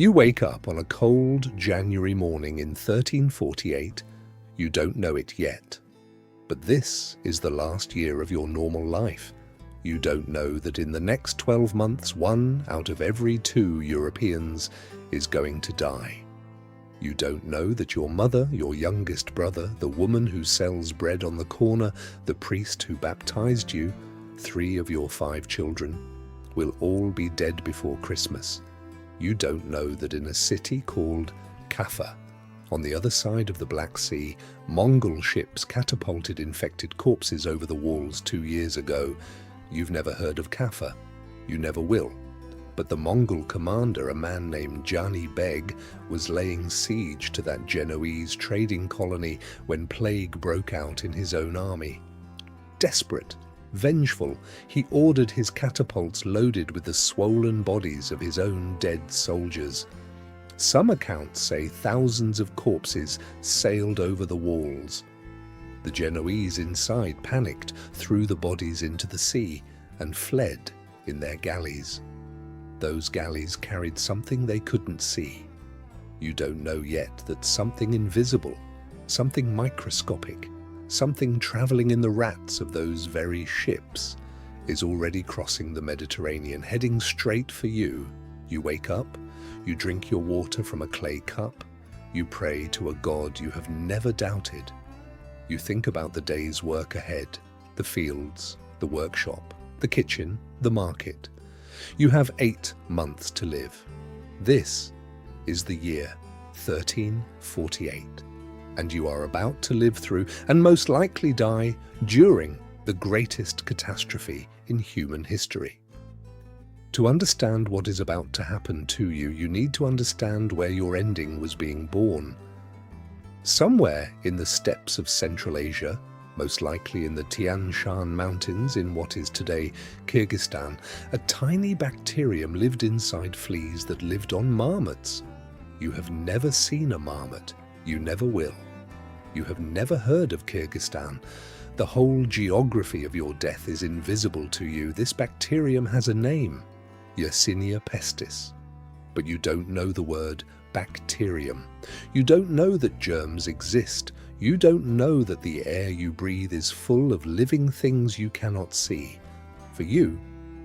You wake up on a cold January morning in 1348. You don't know it yet. But this is the last year of your normal life. You don't know that in the next 12 months, 1 out of every 2 Europeans is going to die. You don't know that your mother, your youngest brother, the woman who sells bread on the corner, the priest who baptized you, 3 of your 5 children, will all be dead before Christmas. You don't know that in a city called Kaffa, on the other side of the Black Sea, Mongol ships catapulted infected corpses over the walls 2 years ago. You've never heard of Kaffa. You never will. But the Mongol commander, a man named Jani Beg, was laying siege to that Genoese trading colony when plague broke out in his own army. Desperate, vengeful, he ordered his catapults loaded with the swollen bodies of his own dead soldiers. Some accounts say thousands of corpses sailed over the walls. The Genoese inside panicked, threw the bodies into the sea, and fled in their galleys. Those galleys carried something they couldn't see. You don't know yet that something invisible, something microscopic, something traveling in the rats of those very ships is already crossing the Mediterranean, heading straight for you. You wake up, you drink your water from a clay cup, you pray to a God you have never doubted. You think about the day's work ahead, the fields, the workshop, the kitchen, the market. You have 8 months to live. This is the year 1348, and you are about to live through and most likely die during the greatest catastrophe in human history. To understand what is about to happen to you, you need to understand where your ending was being born. Somewhere in the steppes of Central Asia, most likely in the Tian Shan Mountains in what is today Kyrgyzstan, a tiny bacterium lived inside fleas that lived on marmots. You have never seen a marmot. You never will. You have never heard of Kyrgyzstan. The whole geography of your death is invisible to you. This bacterium has a name, Yersinia pestis. But you don't know the word bacterium. You don't know that germs exist. You don't know that the air you breathe is full of living things you cannot see. For you,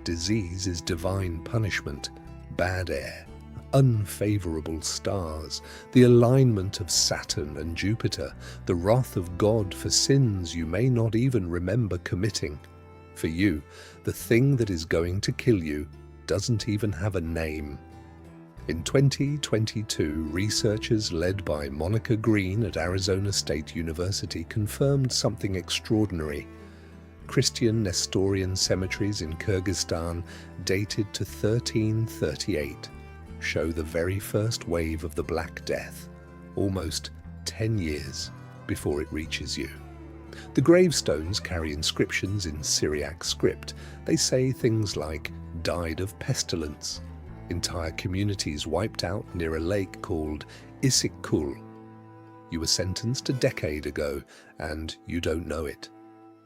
disease is divine punishment, bad air, unfavorable stars, the alignment of Saturn and Jupiter, the wrath of God for sins you may not even remember committing. For you, the thing that is going to kill you doesn't even have a name. In 2022, researchers led by Monica Green at Arizona State University confirmed something extraordinary. Christian Nestorian cemeteries in Kyrgyzstan, dated to 1338, show the very first wave of the Black Death, almost 10 years before it reaches you. The gravestones carry inscriptions in Syriac script. They say things like, "Died of pestilence." Entire communities wiped out near a lake called Isikkul. You were sentenced a decade ago, and you don't know it.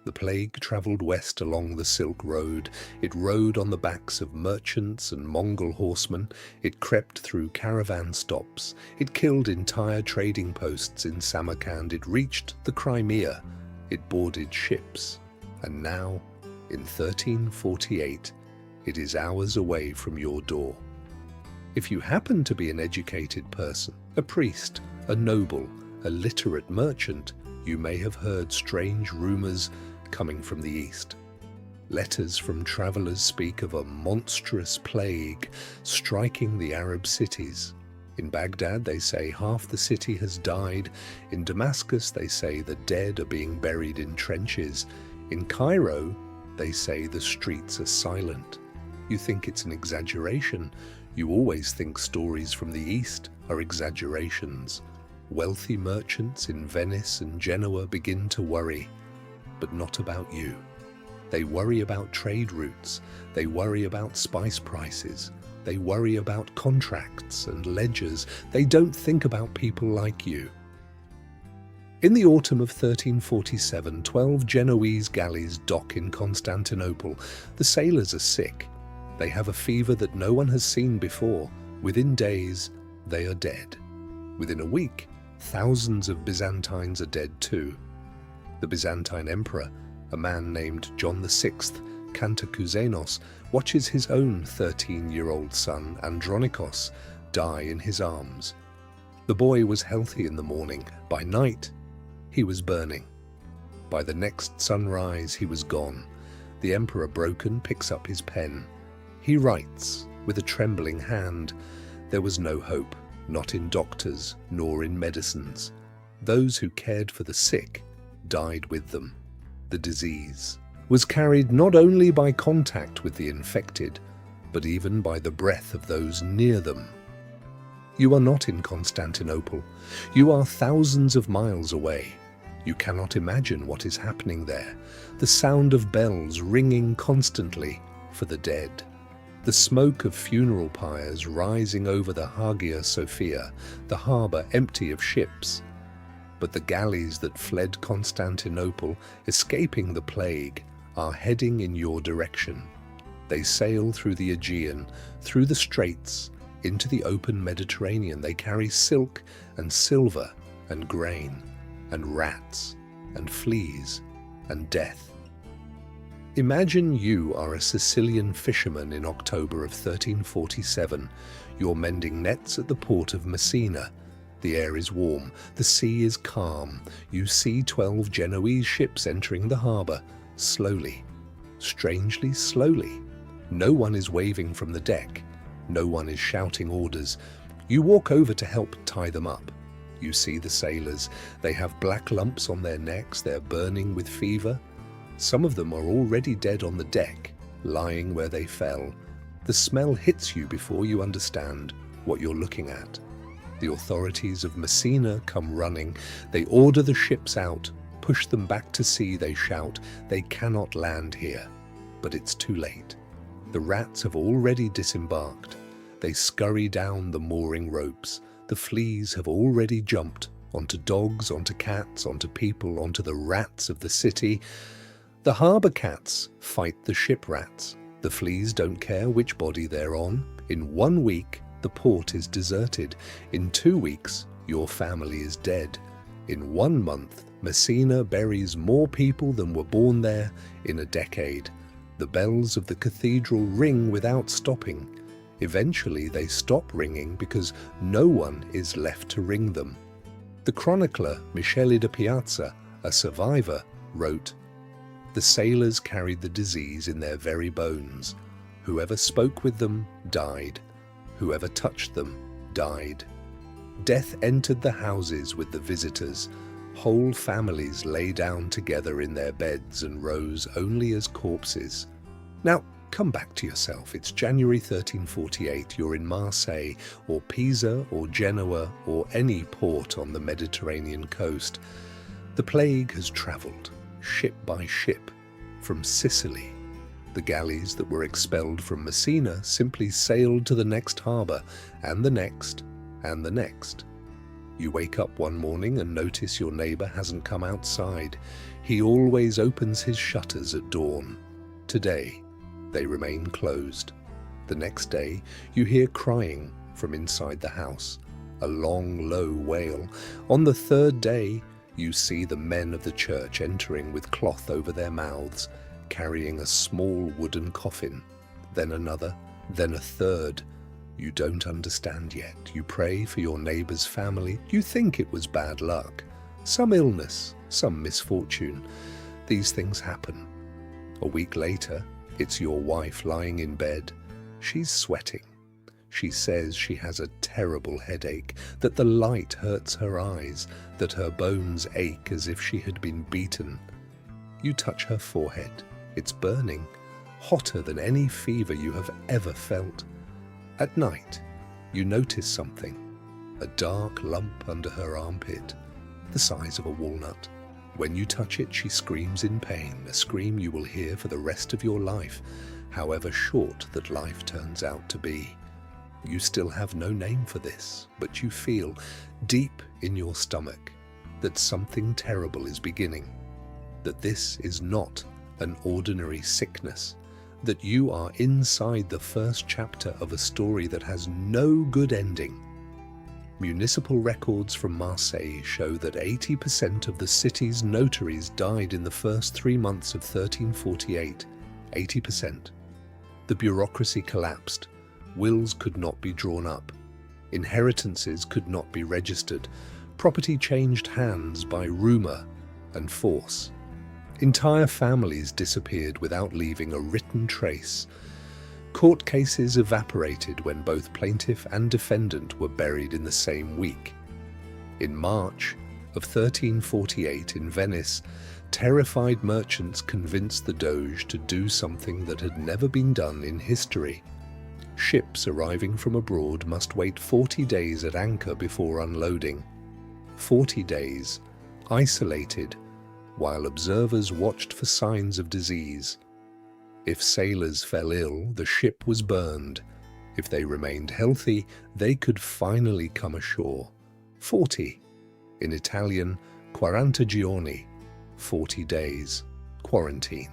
The plague traveled west along the Silk Road. It rode on the backs of merchants and Mongol horsemen. It crept through caravan stops. It killed entire trading posts in Samarkand. It reached the Crimea. It boarded ships. And now, in 1348, it is hours away from your door. If you happen to be an educated person, a priest, a noble, a literate merchant, you may have heard strange rumors coming from the east. Letters from travelers speak of a monstrous plague striking the Arab cities. In Baghdad, they say half the city has died. In Damascus, they say the dead are being buried in trenches. In Cairo, they say the streets are silent. You think it's an exaggeration. You always think stories from the East are exaggerations. Wealthy merchants in Venice and Genoa begin to worry, but not about you. They worry about trade routes. They worry about spice prices. They worry about contracts and ledgers. They don't think about people like you. In the autumn of 1347, 12 Genoese galleys dock in Constantinople. The sailors are sick. They have a fever that no one has seen before. Within days, they are dead. Within a week, thousands of Byzantines are dead too. The Byzantine emperor, a man named John VI Cantacuzénos, watches his own 13-year-old son Andronikos die in his arms. The boy was healthy in the morning. By night, he was burning. By the next sunrise, he was gone. The emperor, broken, picks up his pen. He writes with a trembling hand. There was no hope, not in doctors nor in medicines. Those who cared for the sick died with them. The disease was carried not only by contact with the infected, but even by the breath of those near them. You are not in Constantinople. You are thousands of miles away. You cannot imagine what is happening there. The sound of bells ringing constantly for the dead. The smoke of funeral pyres rising over the Hagia Sophia, the harbour empty of ships. But the galleys that fled Constantinople, escaping the plague, are heading in your direction. They sail through the Aegean, through the straits, into the open Mediterranean. They carry silk and silver and grain and rats and fleas and death. Imagine you are a Sicilian fisherman in October of 1347. You're mending nets at the port of Messina. The air is warm, the sea is calm. You see 12 Genoese ships entering the harbour, slowly, strangely slowly. No one is waving from the deck. No one is shouting orders. You walk over to help tie them up. You see the sailors. They have black lumps on their necks. They're burning with fever. Some of them are already dead on the deck, lying where they fell. The smell hits you before you understand what you're looking at. The authorities of Messina come running. They order the ships out, push them back to sea. They shout, they cannot land here. But it's too late. The rats have already disembarked. They scurry down the mooring ropes. The fleas have already jumped onto dogs, onto cats, onto people, onto the rats of the city. The harbour cats fight the ship rats. The fleas don't care which body they're on. In 1 week, the port is deserted. In 2 weeks, your family is dead. In 1 month, Messina buries more people than were born there in a decade. The bells of the cathedral ring without stopping. Eventually, they stop ringing because no one is left to ring them. The chronicler Michele de Piazza, a survivor, wrote, "The sailors carried the disease in their very bones. Whoever spoke with them died. Whoever touched them died. Death entered the houses with the visitors. Whole families lay down together in their beds and rose only as corpses." Now, come back to yourself. It's January 1348. You're in Marseille or Pisa or Genoa or any port on the Mediterranean coast. The plague has travelled, ship by ship, from Sicily. The galleys that were expelled from Messina simply sailed to the next harbour, and the next, and the next. You wake up one morning and notice your neighbour hasn't come outside. He always opens his shutters at dawn. Today, they remain closed. The next day, you hear crying from inside the house, a long, low wail. On the third day, you see the men of the church entering with cloth over their mouths, carrying a small wooden coffin, then another, then a third. You don't understand yet. You pray for your neighbour's family. You think it was bad luck, some illness, some misfortune. These things happen. A week later, it's your wife lying in bed. She's sweating. She says she has a terrible headache, that the light hurts her eyes, that her bones ache as if she had been beaten. You touch her forehead. It's burning, hotter than any fever you have ever felt. At night, you notice something, a dark lump under her armpit, the size of a walnut. When you touch it, she screams in pain, a scream you will hear for the rest of your life, however short that life turns out to be. You still have no name for this, but you feel, deep in your stomach, that something terrible is beginning, that this is not an ordinary sickness, that you are inside the first chapter of a story that has no good ending. Municipal records from Marseille show that 80% of the city's notaries died in the first 3 months of 1348. 80%. The bureaucracy collapsed. Wills could not be drawn up. Inheritances could not be registered. Property changed hands by rumor and force. Entire families disappeared without leaving a written trace. Court cases evaporated when both plaintiff and defendant were buried in the same week. In March of 1348 in Venice, terrified merchants convinced the Doge to do something that had never been done in history. Ships arriving from abroad must wait 40 days at anchor before unloading. 40 days, isolated, while observers watched for signs of disease. If sailors fell ill, the ship was burned. If they remained healthy, they could finally come ashore. 40. In Italian, 40 giorni, 40 days, quarantine.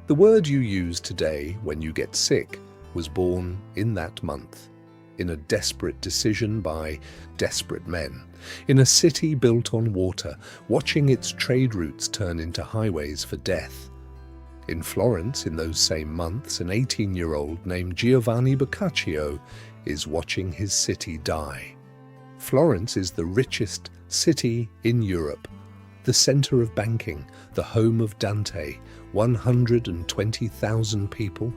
The word you use today when you get sick was born in that month, in a desperate decision by desperate men, in a city built on water, watching its trade routes turn into highways for death. In Florence, in those same months, an 18-year-old named Giovanni Boccaccio is watching his city die. Florence is the richest city in Europe, the center of banking, the home of Dante, 120,000 people.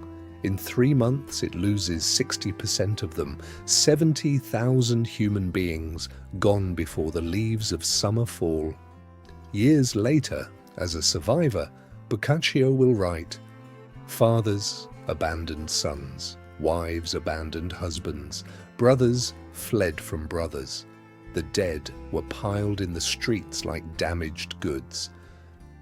In 3 months, it loses 60% of them, 70,000 human beings gone before the leaves of summer fall. Years later, as a survivor, Boccaccio will write, "Fathers abandoned sons, wives abandoned husbands, brothers fled from brothers. The dead were piled in the streets like damaged goods.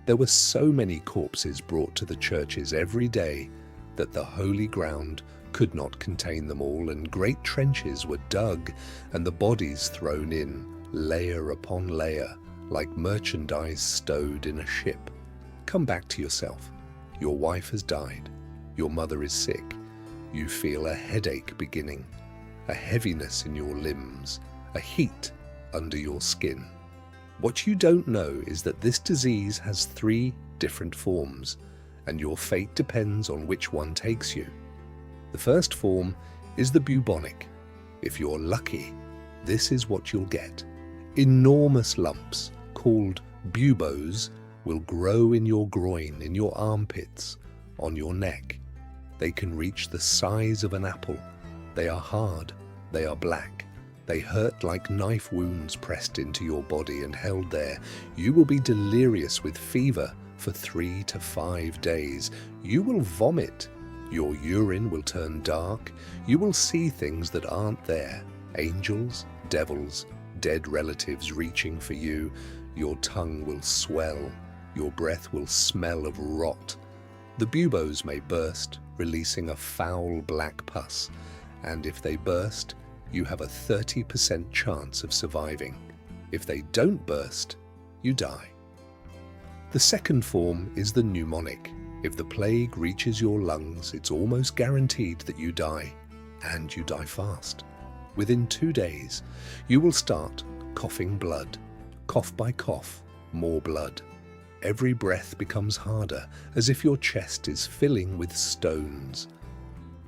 There were so many corpses brought to the churches every day that the holy ground could not contain them all, and great trenches were dug and the bodies thrown in, layer upon layer, like merchandise stowed in a ship. Come back to yourself. Your wife has died. Your mother is sick. You feel a headache beginning, a heaviness in your limbs, a heat under your skin. What you don't know is that this disease has 3 different forms, and your fate depends on which one takes you. The first form is the bubonic. If you're lucky, this is what you'll get. Enormous lumps, called buboes, will grow in your groin, in your armpits, on your neck. They can reach the size of an apple. They are hard. They are black. They hurt like knife wounds pressed into your body and held there. You will be delirious with fever for 3 to 5 days. You will vomit. Your urine will turn dark. You will see things that aren't there. Angels, devils, dead relatives reaching for you. Your tongue will swell. Your breath will smell of rot. The buboes may burst, releasing a foul black pus, and if they burst, you have a 30% chance of surviving. If they don't burst, you die. The second form is the pneumonic. If the plague reaches your lungs, it's almost guaranteed that you die, and you die fast. Within 2 days, you will start coughing blood. Cough by cough, more blood. Every breath becomes harder, as if your chest is filling with stones.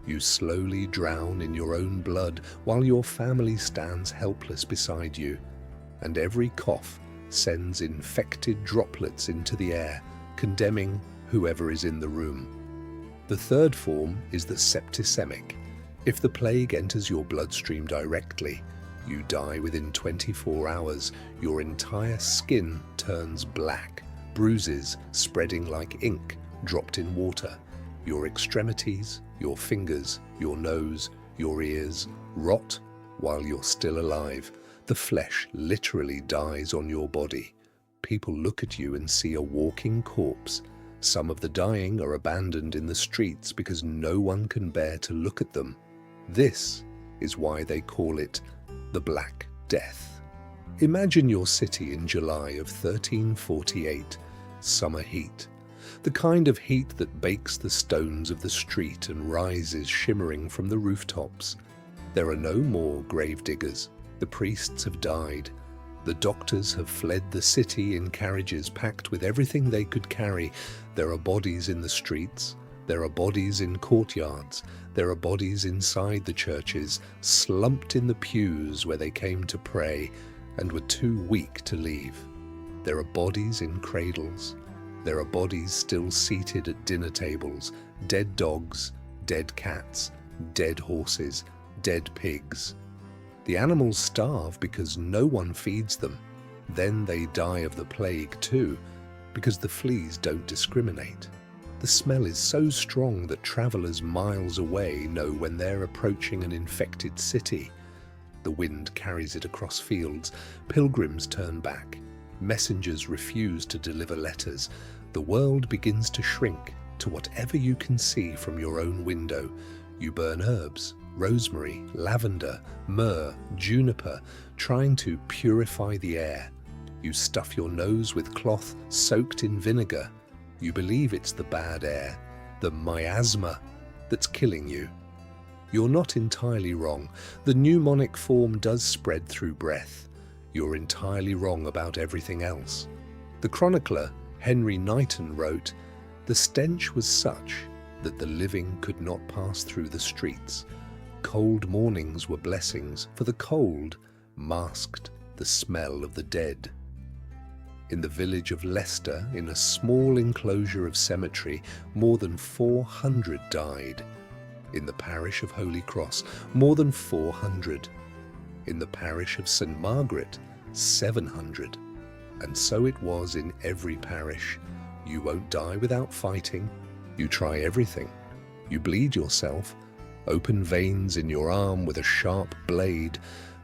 You slowly drown in your own blood while your family stands helpless beside you, and every cough sends infected droplets into the air, condemning whoever is in the room. The third form is the septicemic. If the plague enters your bloodstream directly, you die within 24 hours. Your entire skin turns black, bruises spreading like ink dropped in water. Your extremities, your fingers, your nose, your ears rot while you're still alive. The flesh literally dies on your body. People look at you and see a walking corpse. Some of the dying are abandoned in the streets because no one can bear to look at them. This is why they call it the Black Death. Imagine your city in July of 1348, summer heat. The kind of heat that bakes the stones of the street and rises shimmering from the rooftops. There are no more grave diggers. The priests have died. The doctors have fled the city in carriages packed with everything they could carry. There are bodies in the streets. There are bodies in courtyards. There are bodies inside the churches, slumped in the pews where they came to pray and were too weak to leave. There are bodies in cradles. There are bodies still seated at dinner tables, dead dogs, dead cats, dead horses, dead pigs. The animals starve because no one feeds them. Then they die of the plague too, because the fleas don't discriminate. The smell is so strong that travelers miles away know when they're approaching an infected city. The wind carries it across fields. Pilgrims turn back. Messengers refuse to deliver letters. The world begins to shrink to whatever you can see from your own window. You burn herbs, rosemary, lavender, myrrh, juniper, trying to purify the air. You stuff your nose with cloth soaked in vinegar. You believe it's the bad air, the miasma, that's killing you. You're not entirely wrong. The pneumonic form does spread through breath. You're entirely wrong about everything else. The chronicler Henry Knighton wrote, "The stench was such that the living could not pass through the streets. Cold mornings were blessings, for the cold masked the smell of the dead." In the village of Leicester, in a small enclosure of cemetery, more than 400 died. In the parish of Holy Cross, more than 400. In the parish of St. Margaret, 700. And so it was in every parish. You won't die without fighting. You try everything. You bleed yourself, open veins in your arm with a sharp blade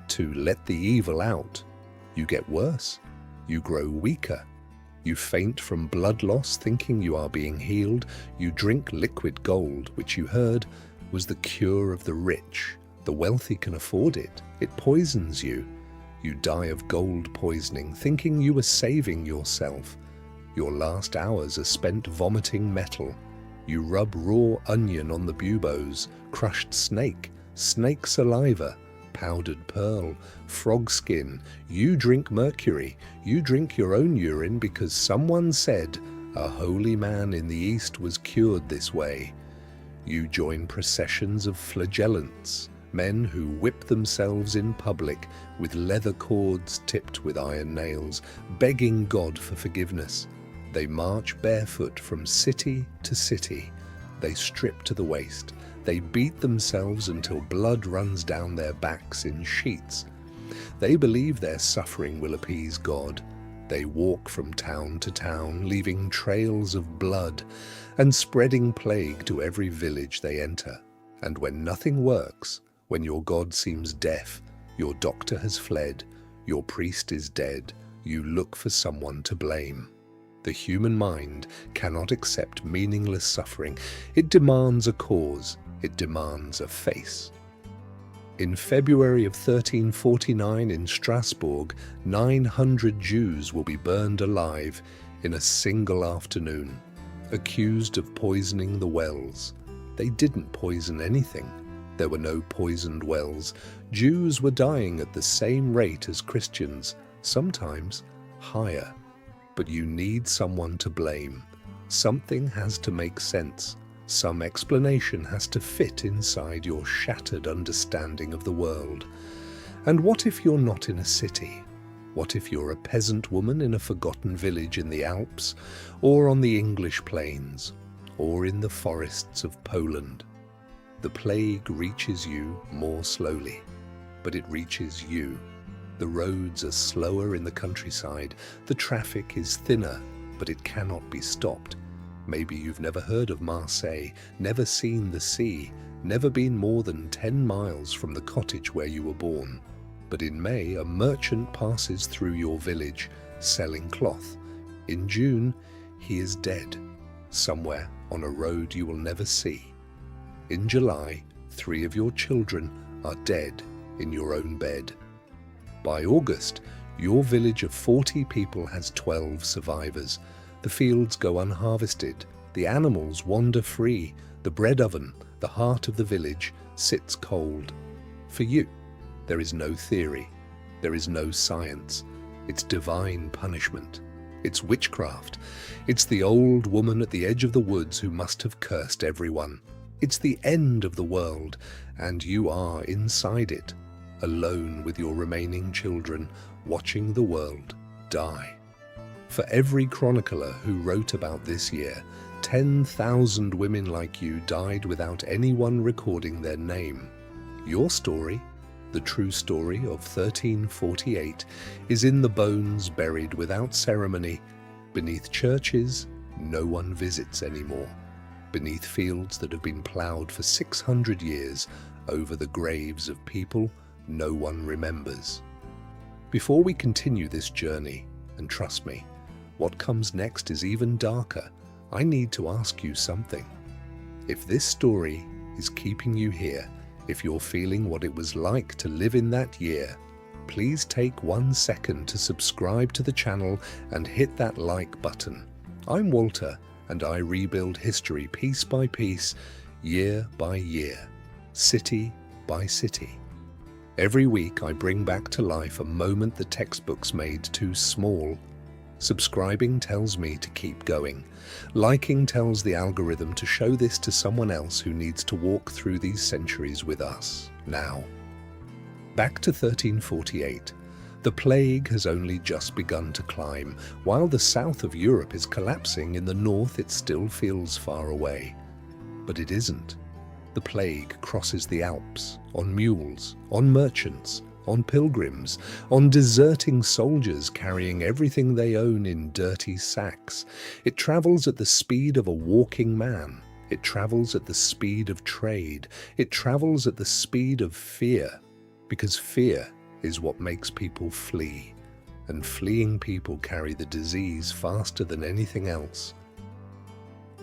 to let the evil out. You get worse. You grow weaker. You faint from blood loss, thinking you are being healed. You drink liquid gold, which you heard was the cure of the rich. The wealthy can afford it. It poisons you. You die of gold poisoning, thinking you were saving yourself. Your last hours are spent vomiting metal. You rub raw onion on the buboes, crushed snake, snake saliva, powdered pearl, frog skin. You drink mercury. You drink your own urine because someone said a holy man in the East was cured this way. You join processions of flagellants, men who whip themselves in public with leather cords tipped with iron nails, begging God for forgiveness. They march barefoot from city to city. They strip to the waist. They beat themselves until blood runs down their backs in sheets. They believe their suffering will appease God. They walk from town to town, leaving trails of blood and spreading plague to every village they enter. And when nothing works, when your God seems deaf, your doctor has fled, your priest is dead, you look for someone to blame. The human mind cannot accept meaningless suffering. It demands a cause. It demands a face. In February of 1349 in Strasbourg, 900 Jews will be burned alive in a single afternoon, accused of poisoning the wells. They didn't poison anything. There were no poisoned wells. Jews were dying at the same rate as Christians, sometimes higher. But you need someone to blame. Something has to make sense. Some explanation has to fit inside your shattered understanding of the world. And what if you're not in a city? What if you're a peasant woman in a forgotten village in the Alps, or on the English plains, or in the forests of Poland? The plague reaches you more slowly, but it reaches you. The roads are slower in the countryside. The traffic is thinner, but it cannot be stopped. Maybe you've never heard of Marseille, never seen the sea, never been more than 10 miles from the cottage where you were born. But in May, a merchant passes through your village, selling cloth. In June, he is dead, somewhere on a road you will never see. In July, 3 of your children are dead in your own bed. By August, your village of 40 people has 12 survivors. The fields go unharvested. The animals wander free. The bread oven, the heart of the village, sits cold. For you, there is no theory. There is no science. It's divine punishment. It's witchcraft. It's the old woman at the edge of the woods who must have cursed everyone. It's the end of the world, and you are inside it, alone with your remaining children, watching the world die. For every chronicler who wrote about this year, 10,000 women like you died without anyone recording their name. Your story, the true story of 1348, is in the bones buried without ceremony, beneath churches no one visits anymore, beneath fields that have been ploughed for 600 years, over the graves of people no one remembers. Before we continue this journey, and trust me, what comes next is even darker, I need to ask you something. If this story is keeping you here, if you're feeling what it was like to live in that year, please take 1 second to subscribe to the channel and hit that like button. I'm Walter, and I rebuild history piece by piece, year by year, city by city. Every week I bring back to life a moment the textbooks made too small. Subscribing tells me to keep going. Liking tells the algorithm to show this to someone else who needs to walk through these centuries with us. Now, back to 1348. The plague has only just begun to climb. While the south of Europe is collapsing, in the north it still feels far away. But it isn't. The plague crosses the Alps, on mules, on merchants, on pilgrims, on deserting soldiers carrying everything they own in dirty sacks. It travels at the speed of a walking man. It travels at the speed of trade. It travels at the speed of fear, because fear is what makes people flee, and fleeing people carry the disease faster than anything else.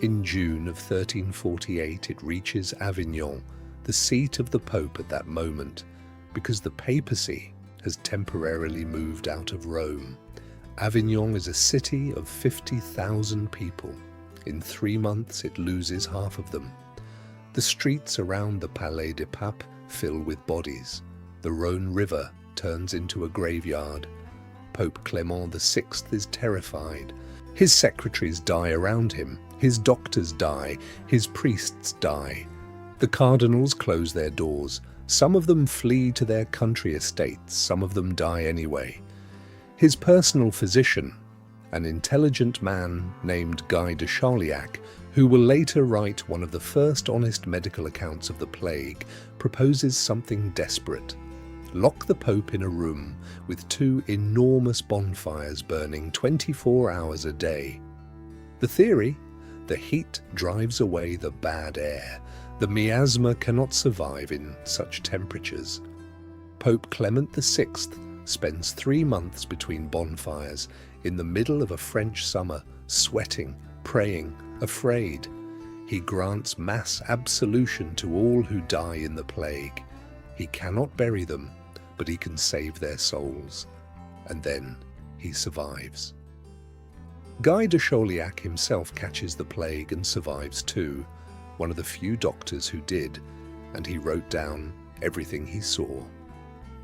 In June of 1348, it reaches Avignon, the seat of the Pope at that moment, because the papacy has temporarily moved out of Rome. Avignon is a city of 50,000 people. In 3 months, it loses half of them. The streets around the Palais des Papes fill with bodies. The Rhone River turns into a graveyard. Pope Clement VI is terrified. His secretaries die around him. His doctors die. His priests die. The cardinals close their doors. Some of them flee to their country estates, some of them die anyway. His personal physician, an intelligent man named Guy de Chauliac, who will later write one of the first honest medical accounts of the plague, proposes something desperate. Lock the Pope in a room with 2 enormous bonfires burning 24 hours a day. The theory? The heat drives away the bad air. The miasma cannot survive in such temperatures. Pope Clement VI spends 3 months between bonfires in the middle of a French summer, sweating, praying, afraid. He grants mass absolution to all who die in the plague. He cannot bury them, but he can save their souls. And then he survives. Guy de Chauliac himself catches the plague and survives too, one of the few doctors who did, and he wrote down everything he saw.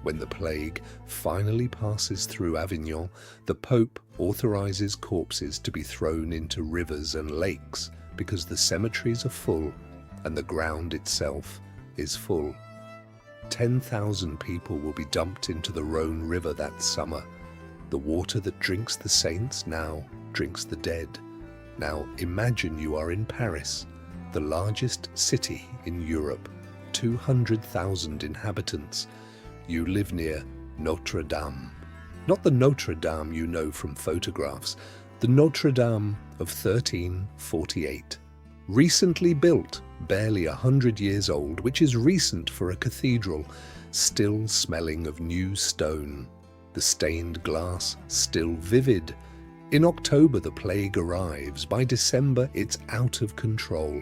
When the plague finally passes through Avignon, the Pope authorizes corpses to be thrown into rivers and lakes because the cemeteries are full and the ground itself is full. 10,000 people will be dumped into the Rhone River that summer. The water that drinks the saints now drinks the dead. Now imagine you are in Paris, the largest city in Europe, 200,000 inhabitants. You live near Notre Dame. Not the Notre Dame you know from photographs, the Notre Dame of 1348. Recently built, barely 100 years old, which is recent for a cathedral, still smelling of new stone. The stained glass still vivid. In October the plague arrives. By December it's out of control.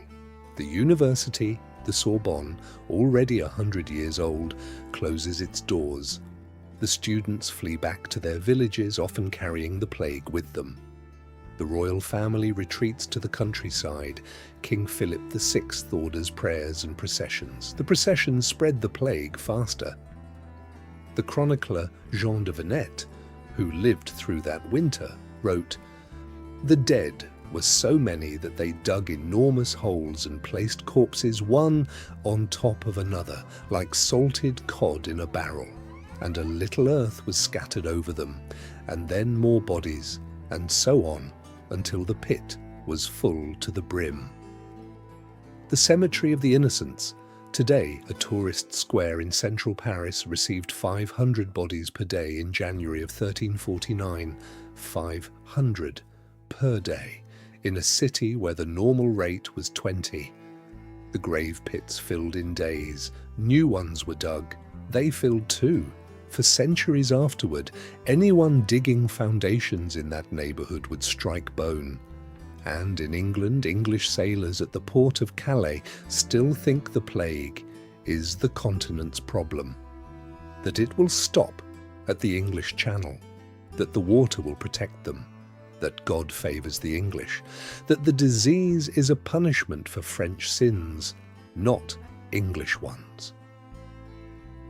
The university, the Sorbonne, already 100 years old, closes its doors. The students flee back to their villages, often carrying the plague with them. The royal family retreats to the countryside. King Philip VI orders prayers and processions. The processions spread the plague faster. The chronicler Jean de Venette, who lived through that winter, wrote, "The dead were so many that they dug enormous holes and placed corpses one on top of another, like salted cod in a barrel, and a little earth was scattered over them, and then more bodies, and so on, until the pit was full to the brim." The Cemetery of the Innocents, today a tourist square in central Paris, received 500 bodies per day in January of 1349, 500 per day, in a city where the normal rate was 20. The grave pits filled in days, new ones were dug, they filled too. For centuries afterward, anyone digging foundations in that neighbourhood would strike bone. And in England, English sailors at the port of Calais still think the plague is the continent's problem. That it will stop at the English Channel, that the water will protect them, that God favours the English, that the disease is a punishment for French sins, not English ones.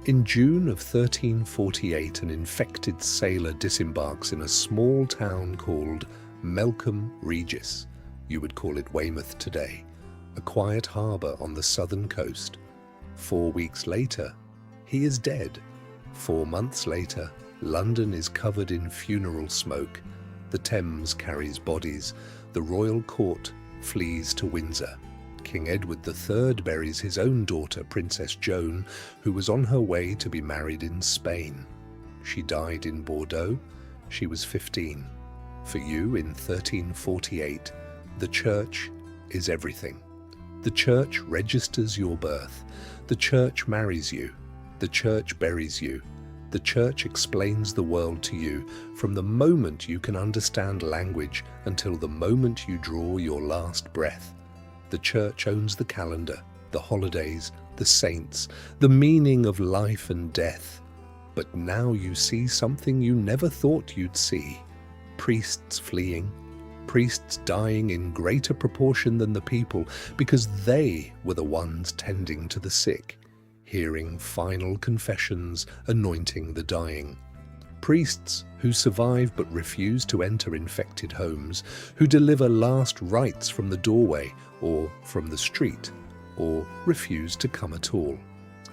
In June of 1348, an infected sailor disembarks in a small town called Melcombe Regis, you would call it Weymouth today, a quiet harbour on the southern coast. 4 weeks later, he is dead. 4 months later, London is covered in funeral smoke. The Thames carries bodies. The royal court flees to Windsor. King Edward III buries his own daughter, Princess Joan, who was on her way to be married in Spain. She died in Bordeaux. She was 15. For you, in 1348, the church is everything. The church registers your birth. The church marries you. The church buries you. The church explains the world to you from the moment you can understand language until the moment you draw your last breath. The church owns the calendar, the holidays, the saints, the meaning of life and death. But now you see something you never thought you'd see. Priests fleeing, priests dying in greater proportion than the people because they were the ones tending to the sick, hearing final confessions, anointing the dying. Priests who survive but refuse to enter infected homes, who deliver last rites from the doorway or from the street, or refuse to come at all.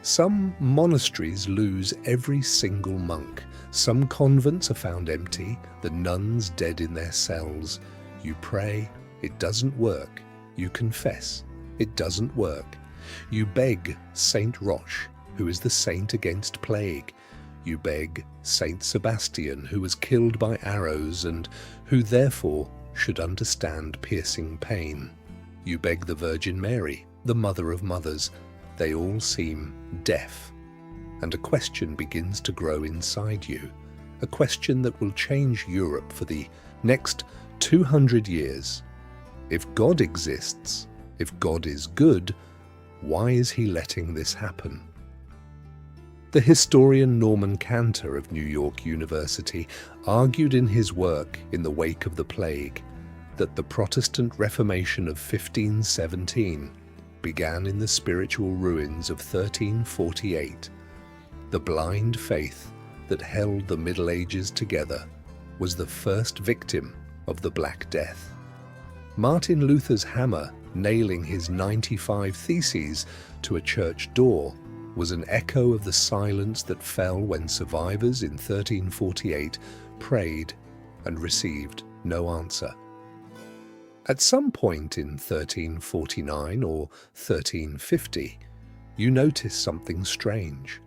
Some monasteries lose every single monk. Some convents are found empty, the nuns dead in their cells. You pray, it doesn't work. You confess, it doesn't work. You beg Saint Roche, who is the saint against plague. You beg Saint Sebastian, who was killed by arrows and who therefore should understand piercing pain. You beg the Virgin Mary, the Mother of Mothers. They all seem deaf. And a question begins to grow inside you, a question that will change Europe for the next 200 years. If God exists, if God is good, why is he letting this happen? The historian Norman Cantor of New York University argued in his work In the Wake of the Plague that the Protestant Reformation of 1517 began in the spiritual ruins of 1348. The blind faith that held the Middle Ages together was the first victim of the Black Death. Martin Luther's hammer nailing his 95 theses to a church door was an echo of the silence that fell when survivors in 1348 prayed and received no answer. At some point in 1349 or 1350, you notice something strange.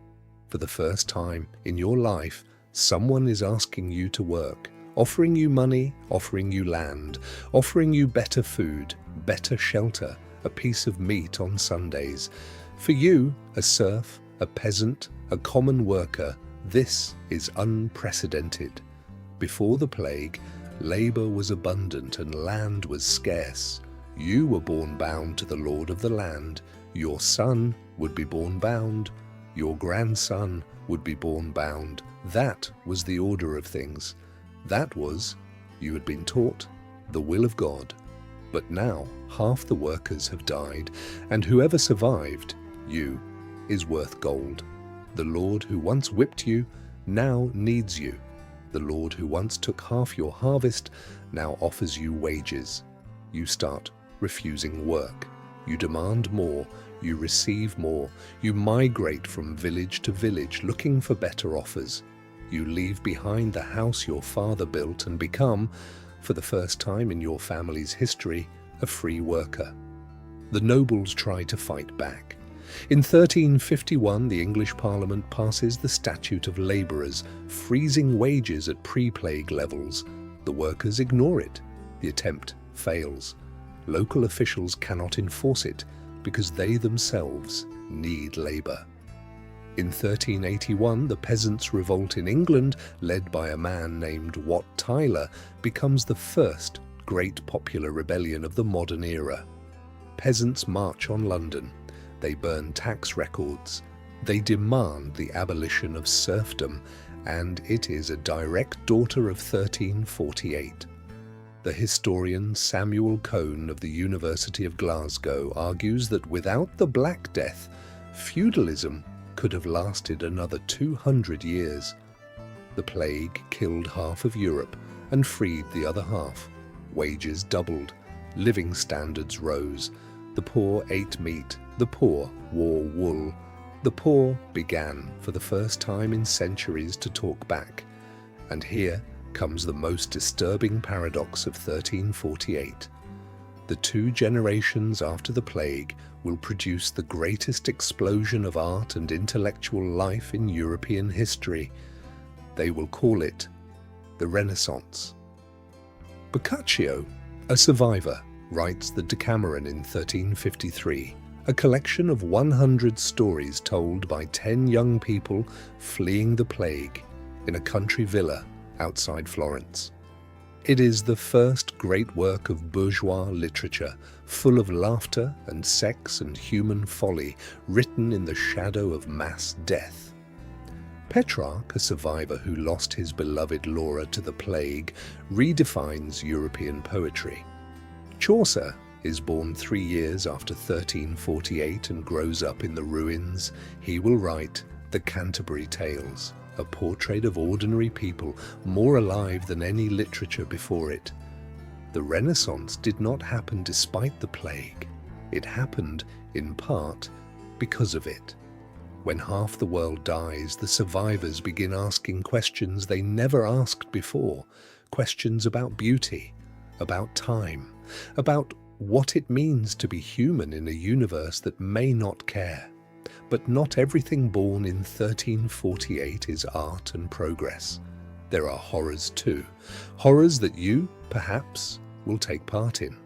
For the first time in your life, someone is asking you to work, offering you money, offering you land, offering you better food, better shelter, a piece of meat on Sundays. For you, a serf, a peasant, a common worker, this is unprecedented. Before the plague, labour was abundant and land was scarce. You were born bound to the Lord of the land. Your son would be born bound. Your grandson would be born bound. That was the order of things. That was, you had been taught, the will of God. But now half the workers have died, and whoever survived, you, is worth gold. The Lord who once whipped you now needs you. The Lord who once took half your harvest now offers you wages. You start refusing work. You demand more. You receive more. You migrate from village to village looking for better offers. You leave behind the house your father built and become, for the first time in your family's history, a free worker. The nobles try to fight back. In 1351, the English Parliament passes the Statute of Labourers, freezing wages at pre-plague levels. The workers ignore it. The attempt fails. Local officials cannot enforce it because they themselves need labour. In 1381, the Peasants' Revolt in England, led by a man named Wat Tyler, becomes the first great popular rebellion of the modern era. Peasants march on London. They burn tax records. They demand the abolition of serfdom, and it is a direct daughter of 1348. The historian Samuel Cohn of the University of Glasgow argues that without the Black Death, feudalism could have lasted another 200 years. The plague killed half of Europe and freed the other half. Wages doubled. Living standards rose. The poor ate meat. The poor wore wool. The poor began, for the first time in centuries, to talk back. And here comes the most disturbing paradox of 1348. The 2 generations after the plague will produce the greatest explosion of art and intellectual life in European history. They will call it the Renaissance. Boccaccio, a survivor, writes the Decameron in 1353, a collection of 100 stories told by 10 young people fleeing the plague in a country villa outside Florence. It is the first great work of bourgeois literature, full of laughter and sex and human folly, written in the shadow of mass death. Petrarch, a survivor who lost his beloved Laura to the plague, redefines European poetry. Chaucer is born 3 years after 1348 and grows up in the ruins. He will write the Canterbury Tales, a portrait of ordinary people, more alive than any literature before it. The Renaissance did not happen despite the plague. It happened, in part, because of it. When half the world dies, the survivors begin asking questions they never asked before, questions about beauty, about time, about what it means to be human in a universe that may not care. But not everything born in 1348 is art and progress. There are horrors too, horrors that you, perhaps, will take part in.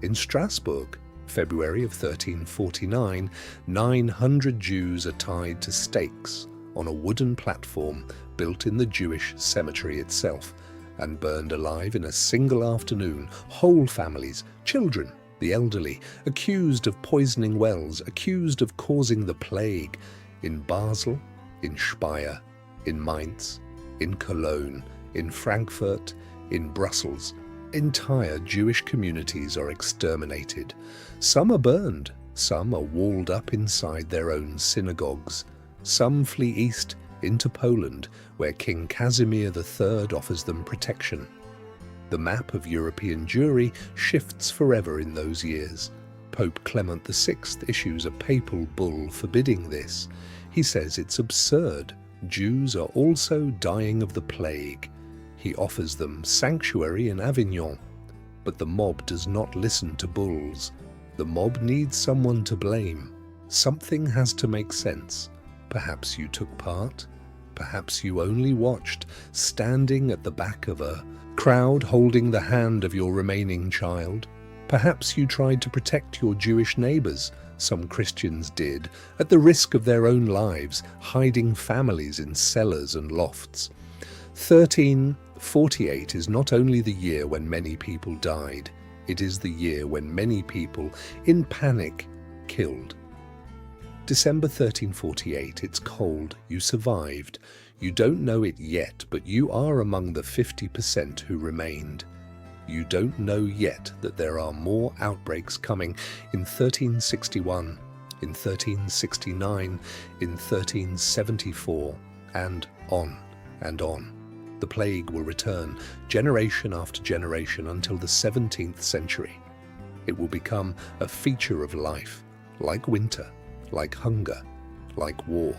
In Strasbourg, February of 1349, 900 Jews are tied to stakes on a wooden platform built in the Jewish cemetery itself and burned alive in a single afternoon. Whole families, children, the elderly, accused of poisoning wells, accused of causing the plague. In Basel, in Speyer, in Mainz, in Cologne, in Frankfurt, in Brussels, entire Jewish communities are exterminated. Some are burned, some are walled up inside their own synagogues. Some flee east into Poland, where King Casimir III offers them protection. The map of European Jewry shifts forever in those years. Pope Clement VI issues a papal bull forbidding this. He says it's absurd. Jews are also dying of the plague. He offers them sanctuary in Avignon. But the mob does not listen to bulls. The mob needs someone to blame. Something has to make sense. Perhaps you took part. Perhaps you only watched, standing at the back of a crowd holding the hand of your remaining child. Perhaps you tried to protect your Jewish neighbors. Some Christians did, at the risk of their own lives, hiding families in cellars and lofts. 1348 is not only the year when many people died, it is the year when many people, in panic, killed. December 1348, it's cold, you survived. You don't know it yet, but you are among the 50% who remained. You don't know yet that there are more outbreaks coming. In 1361, in 1369, in 1374, and on and on. The plague will return generation after generation until the 17th century. It will become a feature of life, like winter, like hunger, like war.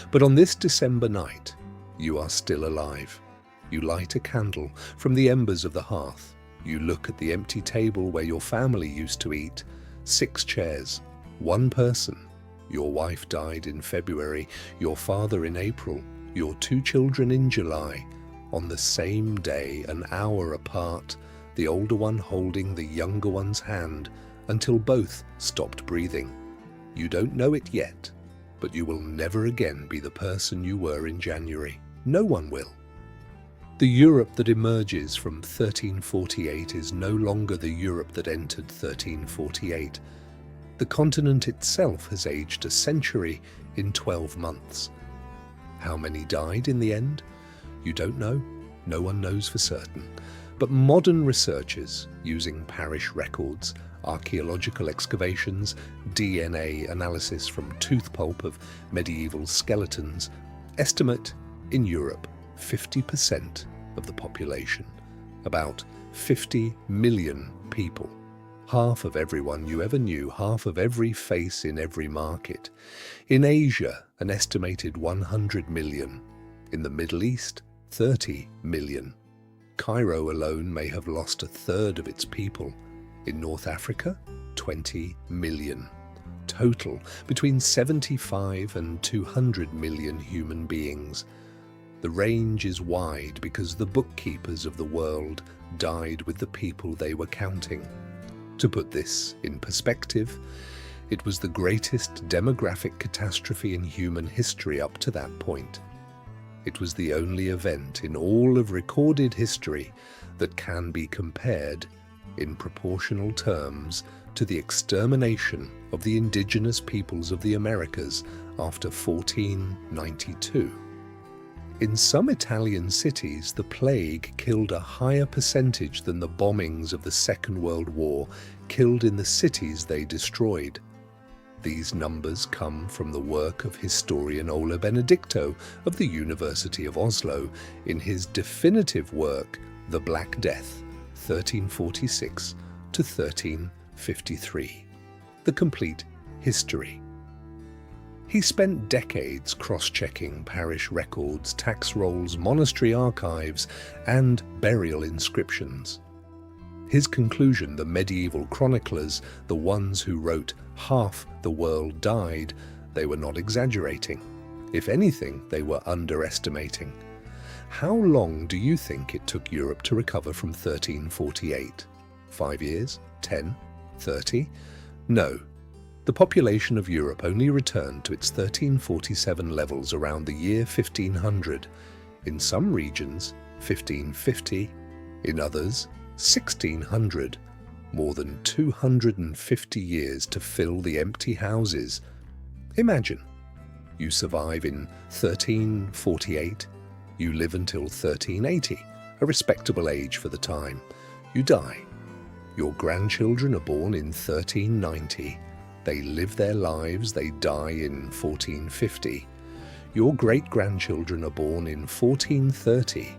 But on this December night, you are still alive. You light a candle from the embers of the hearth. You look at the empty table where your family used to eat. 6 chairs, 1 person. Your wife died in February, your father in April, your 2 children in July. On the same day, an hour apart, the older one holding the younger one's hand until both stopped breathing. You don't know it yet, but you will never again be the person you were in January. No one will. The Europe that emerges from 1348 is no longer the Europe that entered 1348. The continent itself has aged a century in 12 months. How many died in the end? You don't know. No one knows for certain. But modern researchers, using parish records, archaeological excavations, DNA analysis from tooth pulp of medieval skeletons, estimate in Europe 50% of the population, about 50 million people. Half of everyone you ever knew, half of every face in every market. In Asia, an estimated 100 million. In the Middle East, 30 million. Cairo alone may have lost 1/3 of its people. In North Africa, 20 million. Total, between 75 and 200 million human beings. The range is wide because the bookkeepers of the world died with the people they were counting. To put this in perspective, it was the greatest demographic catastrophe in human history up to that point. It was the only event in all of recorded history that can be compared, in proportional terms, to the extermination of the indigenous peoples of the Americas after 1492. In some Italian cities, the plague killed a higher percentage than the bombings of the Second World War killed in the cities they destroyed. These numbers come from the work of historian Ola Benedicto of the University of Oslo in his definitive work, The Black Death, 1346 to 1353, The Complete History. He spent decades cross-checking parish records, tax rolls, monastery archives, and burial inscriptions. His conclusion, the medieval chroniclers, the ones who wrote half the world died, they were not exaggerating. If anything, they were underestimating. How long do you think it took Europe to recover from 1348? 5 years? 10? 30? No. The population of Europe only returned to its 1347 levels around the year 1500. In some regions, 1550. In others, 1600. More than 250 years to fill the empty houses. Imagine, you survive in 1348, you live until 1380, a respectable age for the time. You die. Your grandchildren are born in 1390. They live their lives, they die in 1450. Your great-grandchildren are born in 1430.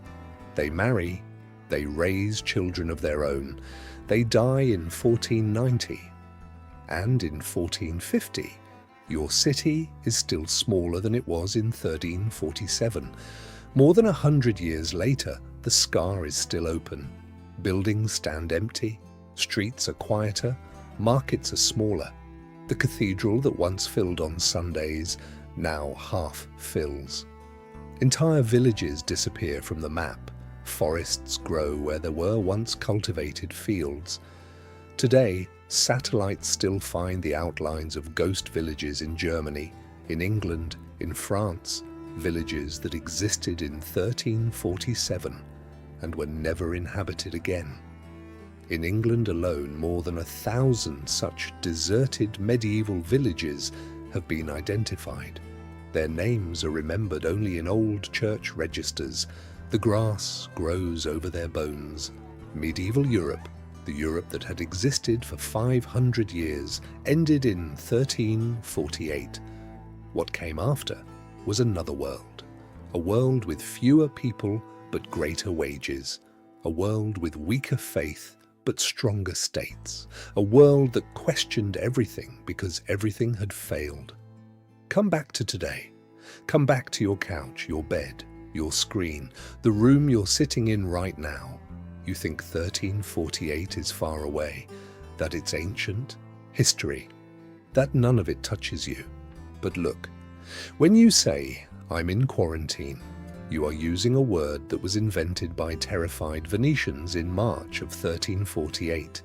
They marry, they raise children of their own. They die in 1490. And in 1450, your city is still smaller than it was in 1347. More than 100 years later, the scar is still open. Buildings stand empty, streets are quieter, markets are smaller. The cathedral that once filled on Sundays now half fills. Entire villages disappear from the map. Forests grow where there were once cultivated fields. Today, satellites still find the outlines of ghost villages in Germany, in England, in France, villages that existed in 1347 and were never inhabited again. In England alone, more than 1,000 such deserted medieval villages have been identified. Their names are remembered only in old church registers. The grass grows over their bones. Medieval Europe The Europe that had existed for 500 years ended in 1348. What came after was another world, a world with fewer people but greater wages, a world with weaker faith but stronger states, a world that questioned everything because everything had failed. Come back to today. Come back to your couch, your bed, your screen, the room you're sitting in right now. You think 1348 is far away, that it's ancient history, that none of it touches you. But look, when you say, "I'm in quarantine," you are using a word that was invented by terrified Venetians in March of 1348.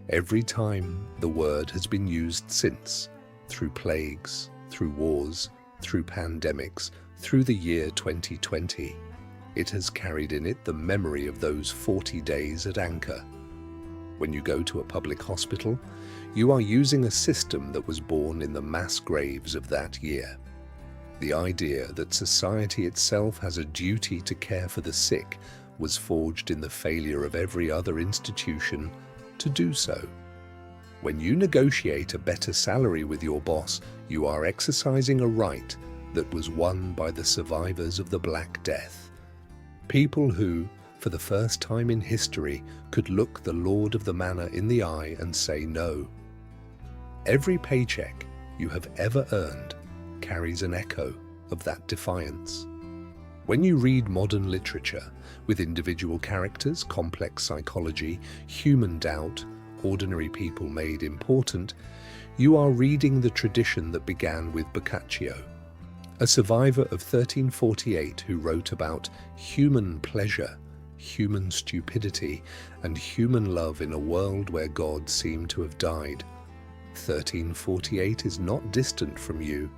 Every time the word has been used since, through plagues, through wars, through pandemics, through the year 2020. It has carried in it the memory of those 40 days at anchor. When you go to a public hospital, you are using a system that was born in the mass graves of that year. The idea that society itself has a duty to care for the sick was forged in the failure of every other institution to do so. When you negotiate a better salary with your boss, you are exercising a right that was won by the survivors of the Black Death. People who, for the first time in history, could look the Lord of the Manor in the eye and say no. Every paycheck you have ever earned carries an echo of that defiance. When you read modern literature, with individual characters, complex psychology, human doubt, ordinary people made important, you are reading the tradition that began with Boccaccio, a survivor of 1348 who wrote about human pleasure, human stupidity, and human love in a world where God seemed to have died. 1348 is not distant from you.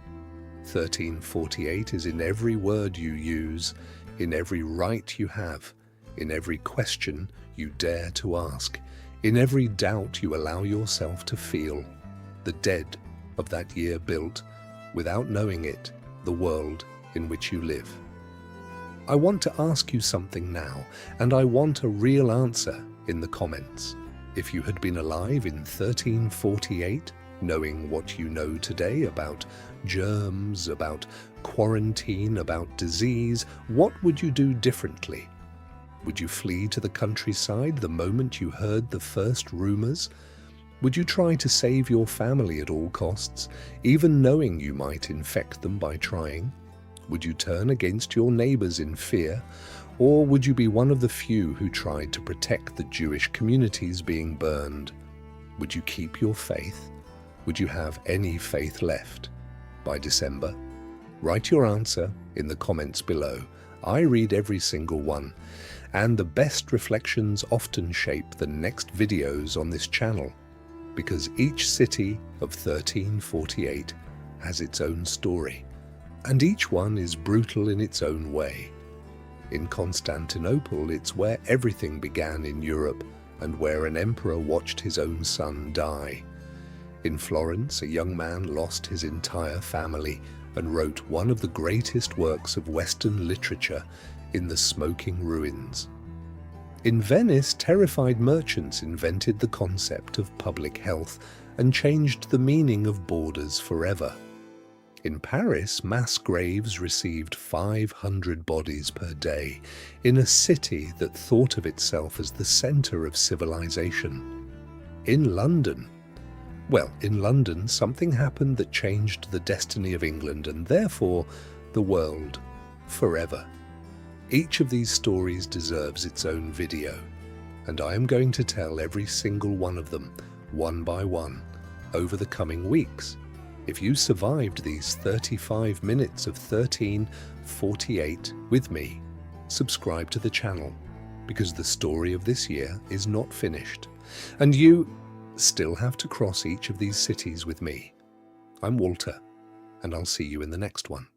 1348 is in every word you use, in every right you have, in every question you dare to ask, in every doubt you allow yourself to feel. The dead of that year built, without knowing it, the world in which you live. I want to ask you something now, and I want a real answer in the comments. If you had been alive in 1348, knowing what you know today about germs, about quarantine, about disease, what would you do differently? Would you flee to the countryside the moment you heard the first rumors? Would you try to save your family at all costs, even knowing you might infect them by trying? Would you turn against your neighbors in fear? Or would you be one of the few who tried to protect the Jewish communities being burned? Would you keep your faith? Would you have any faith left by December? Write your answer in the comments below. I read every single one, and the best reflections often shape the next videos on this channel, because each city of 1348 has its own story, and each one is brutal in its own way. In Constantinople, it's where everything began in Europe and where an emperor watched his own son die. In Florence, a young man lost his entire family and wrote one of the greatest works of Western literature in the smoking ruins. In Venice, terrified merchants invented the concept of public health and changed the meaning of borders forever. In Paris, mass graves received 500 bodies per day in a city that thought of itself as the center of civilization. In London, something happened that changed the destiny of England and therefore the world forever. Each of these stories deserves its own video, and I am going to tell every single one of them, one by one, over the coming weeks. If you survived these 35 minutes of 1348 with me, subscribe to the channel, because the story of this year is not finished, and you still have to cross each of these cities with me. I'm Walter, and I'll see you in the next one.